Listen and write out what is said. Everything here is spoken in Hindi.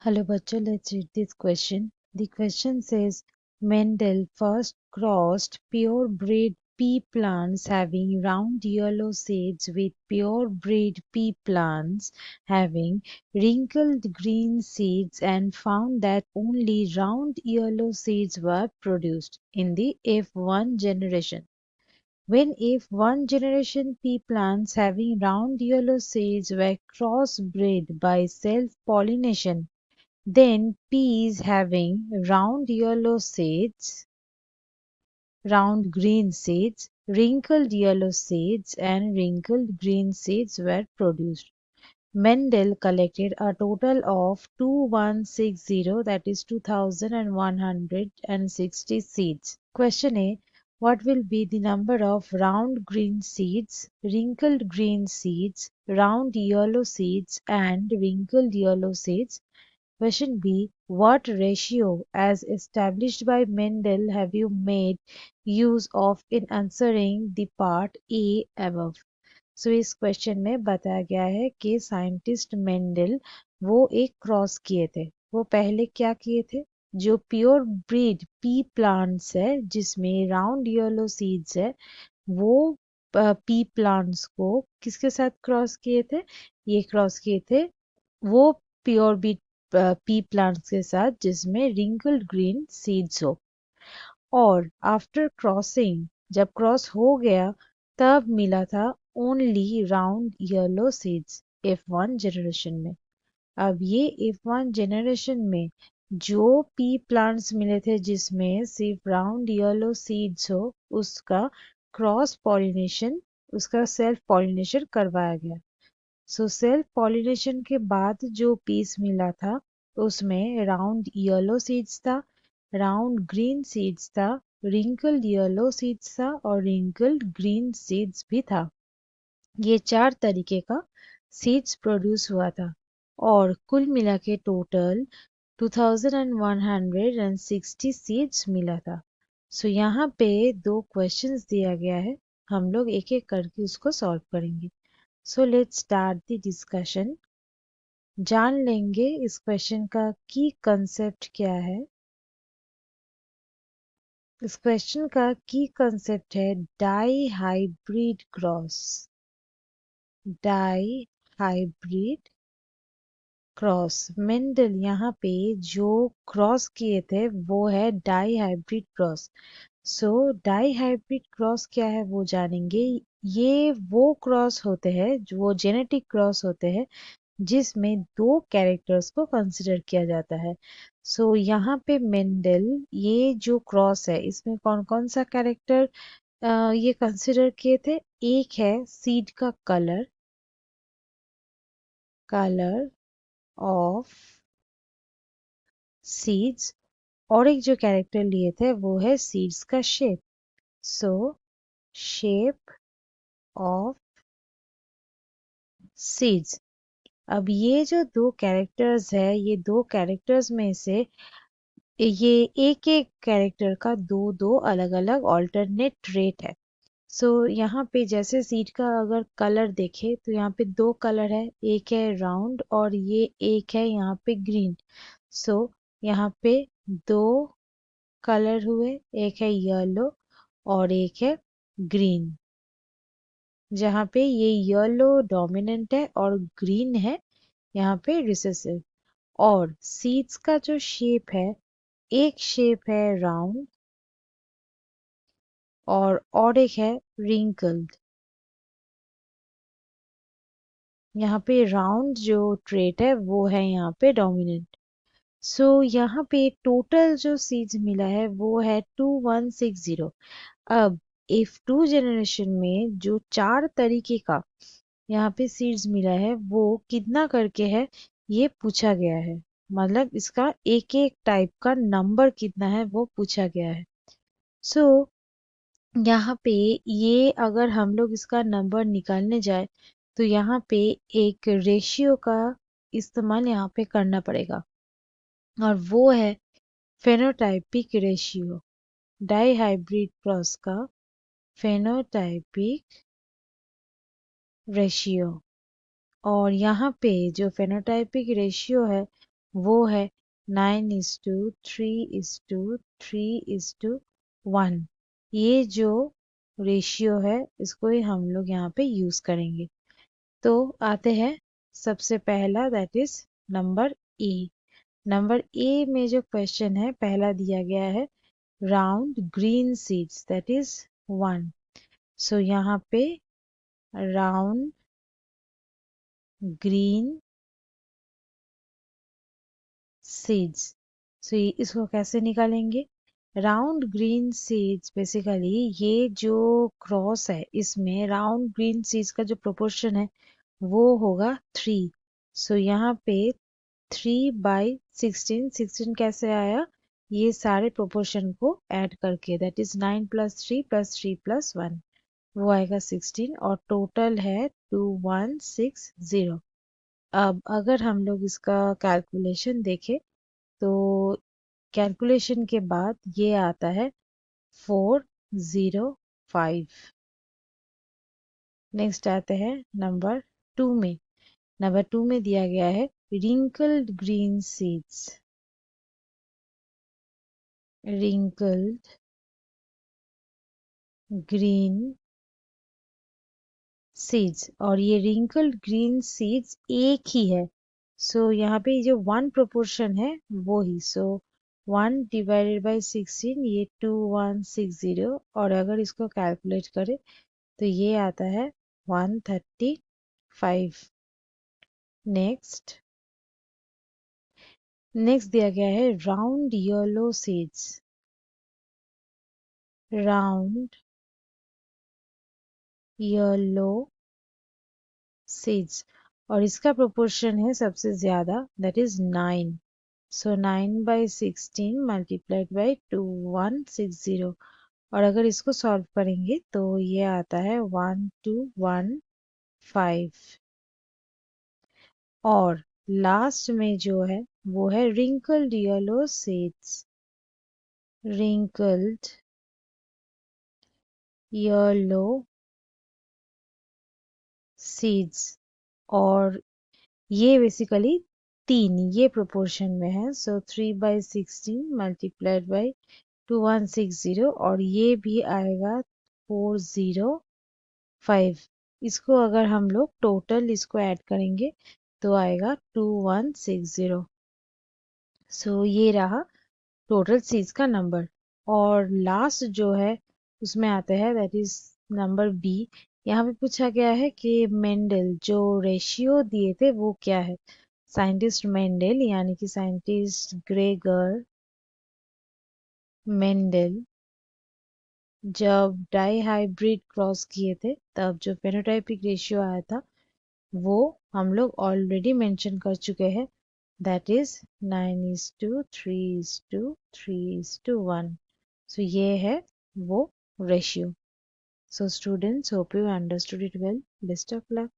Hello, bachcho. Let's read this question. The question says Mendel first crossed purebred pea plants having round yellow seeds with purebred pea plants having wrinkled green seeds and found that only round yellow seeds were produced in the F1 generation. When F1 generation pea plants having round yellow seeds were crossbred by self-pollination, then peas having round yellow seeds, round green seeds, wrinkled yellow seeds, and wrinkled green seeds were produced. Mendel collected a total of 2160, that is 2160 seeds. Question A. What will be the number of round green seeds, wrinkled green seeds, round yellow seeds, and wrinkled yellow seeds? Question B. What ratio, as established by Mendel, have you made use of in answering the part A above? सो इस क्वेश्चन में बताया गया है कि साइंटिस्ट मेंडल वो एक क्रॉस किए थे। वो पहले क्या किए थे? जो प्योर ब्रीड पी प्लांट्स है जिसमें राउंड येलो सीड्स है, वो पी प्लांट्स को किसके साथ क्रॉस किए थे? ये क्रॉस किए थे वो प्योर बीट पी प्लांट्स के साथ जिसमें रिंकल्ड ग्रीन सीड्स हो। और आफ्टर क्रॉसिंग, जब क्रॉस हो गया, तब मिला था only round yellow seeds F1 generation में। अब ये F1 जनरेशन में जो पी प्लांट्स मिले थे जिसमें सिर्फ राउंड येलो सीड्स हो, उसका क्रॉस पॉलिनेशन, उसका सेल्फ पॉलिनेशन करवाया गया। सो सेल्फ पॉलिनेशन के बाद जो पीस मिला था उसमें राउंड येलो सीड्स था, राउंड ग्रीन सीड्स था, रिंकल्ड येलो सीड्स था और रिंकल्ड ग्रीन सीड्स भी था। ये 4 तरीके का सीड्स प्रोड्यूस हुआ था और कुल मिला के टोटल 2160 सीड्स मिला था। सो यहाँ पे 2 क्वेश्चंस दिया गया है, हम लोग एक एक करके उसको सॉल्व करेंगे। So let's start the discussion. जान लेंगे इस क्वेश्चन का की कंसेप्ट क्या है। इस क्वेश्चन का की कंसेप्ट है dihybrid cross. Dihybrid cross. Mendel यहाँ पे जो क्रॉस किए थे वो है dihybrid cross. So dihybrid cross क्या है वो जानेंगे। ये वो क्रॉस होते हैं, जो वो जेनेटिक क्रॉस होते हैं जिसमें 2 कैरेक्टर्स को कंसिडर किया जाता है। सो यहाँ पे मेंडल ये जो क्रॉस है इसमें कौन कौन सा कैरेक्टर ये कंसिडर किए थे? एक है सीड का कलर, कलर ऑफ सीड्स, और एक जो कैरेक्टर लिए थे वो है सीड्स का shape. So shape of seeds. अब ये जो 2 कैरेक्टर्स है, ये 2 कैरेक्टर्स में से ये एक एक कैरेक्टर का दो दो अलग अलग ऑल्टरनेट ट्रेट है। सो यहाँ पे जैसे सीड का अगर कलर देखे तो यहाँ पे 2 कलर है, एक है राउंड और ये एक है यहाँ पे ग्रीन। सो यहाँ पे 2 कलर हुए, एक है येलो और एक है ग्रीन, जहाँ पे ये येलो डोमिनेंट है और ग्रीन है यहाँ पे रिसेसिव। और सीड्स का जो शेप है, एक शेप है राउंड और एक है रिंकल्ड। यहाँ पे राउंड जो ट्रेट है वो है यहाँ पे डोमिनेंट। सो यहाँ पे टोटल जो सीड्स मिला है वो है 2160। अब F2 जनरेशन में जो 4 तरीके का यहाँ पे सीड्स मिला है वो कितना करके है ये पूछा गया है। मतलब इसका एक एक टाइप का नंबर कितना है वो पूछा गया है। सो यहाँ पे ये अगर हम लोग इसका नंबर निकालने जाए तो यहाँ पे एक रेशियो का इस्तेमाल यहाँ पे करना पड़ेगा और वो है phenotypic ratio. Dihybrid cross का फेनोटाइपिक रेशियो। और यहाँ पे जो फेनोटाइपिक रेशियो है वो है 9:3:3:1। ये जो रेशियो है इसको ही हम लोग यहाँ पे यूज करेंगे। तो आते हैं सबसे पहला, that is number A. Number A में जो क्वेश्चन है पहला दिया गया है round green seeds, that is 1। सो यहाँ पे राउंड ग्रीन सीड्स। सो इसको कैसे निकालेंगे? राउंड ग्रीन सीड्स बेसिकली ये जो क्रॉस है इसमें राउंड ग्रीन सीड्स का जो प्रोपोर्शन है वो होगा 3। सो यहाँ पे 3/16, 16 कैसे आया? ये सारे प्रोपोर्शन को ऐड करके, दैट इज 9+3+3+1, वो आएगा 16 और टोटल है 2160। अब अगर हम लोग इसका कैलकुलेशन देखें तो कैलकुलेशन के बाद ये आता है 405। नेक्स्ट आते हैं नंबर टू में। नंबर टू में दिया गया है wrinkled green seeds, wrinkled green seeds, और ये रिंकल्ड ग्रीन सीड्स एक ही है। सो यहाँ पे जो वन प्रोपोर्शन है वो ही, सो 1/16 ये 2160, और अगर इसको कैलकुलेट करें तो ये आता है 135। नेक्स्ट दिया गया है round yellow seeds, round yellow seeds, और इसका प्रोपोर्शन है सबसे ज्यादा, that is 9। So 9/16 multiplied by 2160, और अगर इसको सॉल्व करेंगे तो ये आता है 1215। और लास्ट में जो है वो है wrinkled yellow seeds, wrinkled yellow seeds, और ये बेसिकली तीन ये प्रोपोर्शन में है। सो 3/16 मल्टीप्लाइड बाई 2160, और ये भी आएगा 405। इसको अगर हम लोग टोटल इसको ऐड करेंगे तो आएगा 2160। सो ये रहा टोटल सीड्स का नंबर। और लास्ट जो है उसमें आता है दैट इज नंबर बी। यहाँ पे पूछा गया है कि मेंडल जो रेशियो दिए थे वो क्या है। साइंटिस्ट मेंडल यानी कि साइंटिस्ट ग्रेगर मेंडल जब डाई हाइब्रिड क्रॉस किए थे तब जो फेनोटाइपिक रेशियो आया था वो हम लोग ऑलरेडी मेंशन कर चुके हैं, दैट इज 9:3:3:1। सो ये है वो ratio. So students, hope you understood it well. Best of luck.